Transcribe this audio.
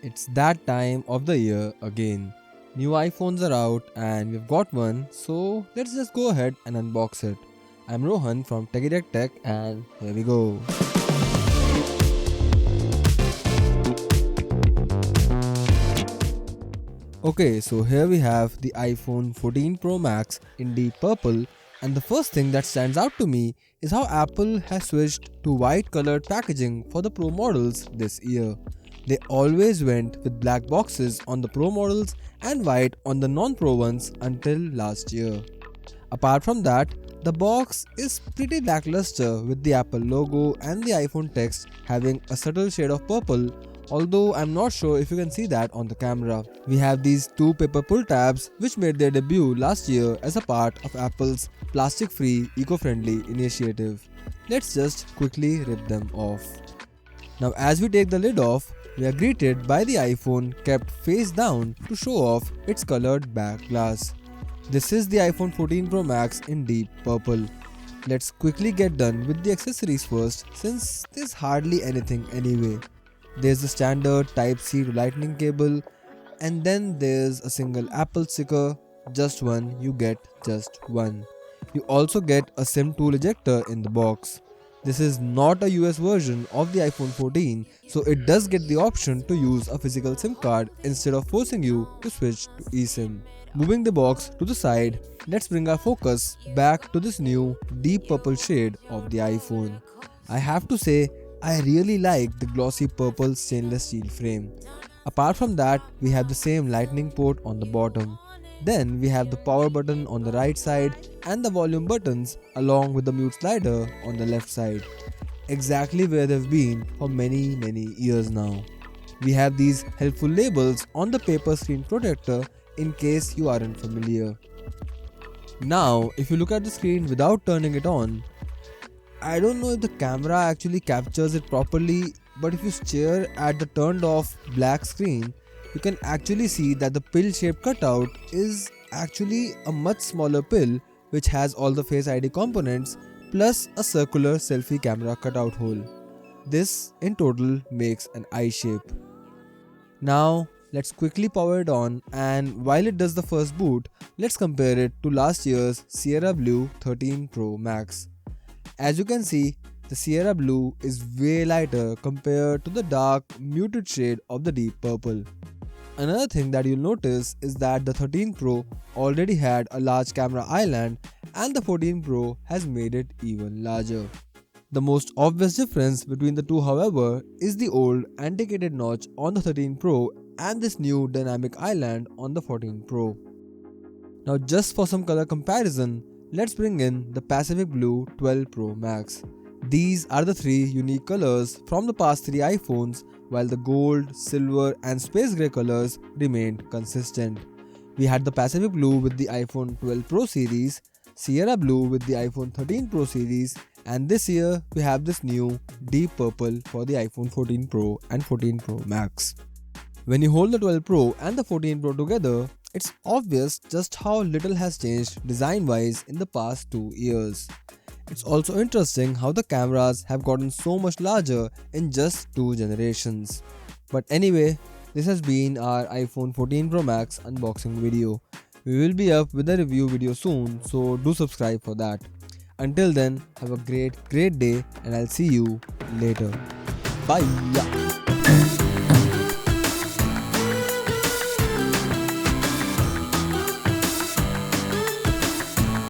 It's that time of the year again. New iPhones are out and we've got one, so let's just go ahead and unbox it. I'm Rohan from TechieTechTech and here we go. Okay, so here we have the iPhone 14 Pro Max in deep purple, and the first thing that stands out to me is how Apple has switched to white colored packaging for the Pro models this year. They always went with black boxes on the Pro models and white on the non-Pro ones until last year. Apart from that, the box is pretty lackluster with the Apple logo and the iPhone text having a subtle shade of purple, although I'm not sure if you can see that on the camera. We have these two paper pull tabs which made their debut last year as a part of Apple's plastic-free eco-friendly initiative. Let's just quickly rip them off. Now as we take the lid off, we are greeted by the iPhone kept face down to show off its colored back glass. This is the iPhone 14 Pro Max in deep purple. Let's quickly get done with the accessories first since there's hardly anything anyway. There's the standard Type-C to Lightning cable, and then there's a single Apple sticker, just one, you get just one. You also get a SIM tool ejector in the box. This is not a US version of the iPhone 14, so it does get the option to use a physical SIM card instead of forcing you to switch to eSIM. Moving the box to the side, let's bring our focus back to this new deep purple shade of the iPhone. I have to say, I really like the glossy purple stainless steel frame. Apart from that, we have the same lightning port on the bottom. Then we have the power button on the right side and the volume buttons along with the mute slider on the left side. Exactly where they've been for many years now. We have these helpful labels on the paper screen protector in case you aren't familiar. Now, if you look at the screen without turning it on, I don't know if the camera actually captures it properly, but if you stare at the turned off black screen, you can actually see that the pill shaped cutout is actually a much smaller pill which has all the Face ID components plus a circular selfie camera cutout hole. This in total makes an eye shape. Now let's quickly power it on, and while it does the first boot, let's compare it to last year's Sierra Blue 13 Pro Max. As you can see, the Sierra Blue is way lighter compared to the dark muted shade of the deep purple. Another thing that you'll notice is that the 13 Pro already had a large camera island and the 14 Pro has made it even larger. The most obvious difference between the two, however, is the old antiquated notch on the 13 Pro and this new dynamic island on the 14 Pro. Now just for some color comparison, let's bring in the Pacific Blue 12 Pro Max. These are the three unique colors from the past three iPhones, while the gold, silver and space grey colors remained consistent. We had the Pacific Blue with the iPhone 12 Pro series, Sierra Blue with the iPhone 13 Pro series, and this year we have this new deep purple for the iPhone 14 Pro and 14 Pro Max. When you hold the 12 Pro and the 14 Pro together, it's obvious just how little has changed design-wise in the past 2 years. It's also interesting how the cameras have gotten so much larger in just 2 generations. But anyway, this has been our iPhone 14 Pro Max unboxing video. We will be up with a review video soon, so do subscribe for that. Until then, have a great day and I'll see you later. Bye!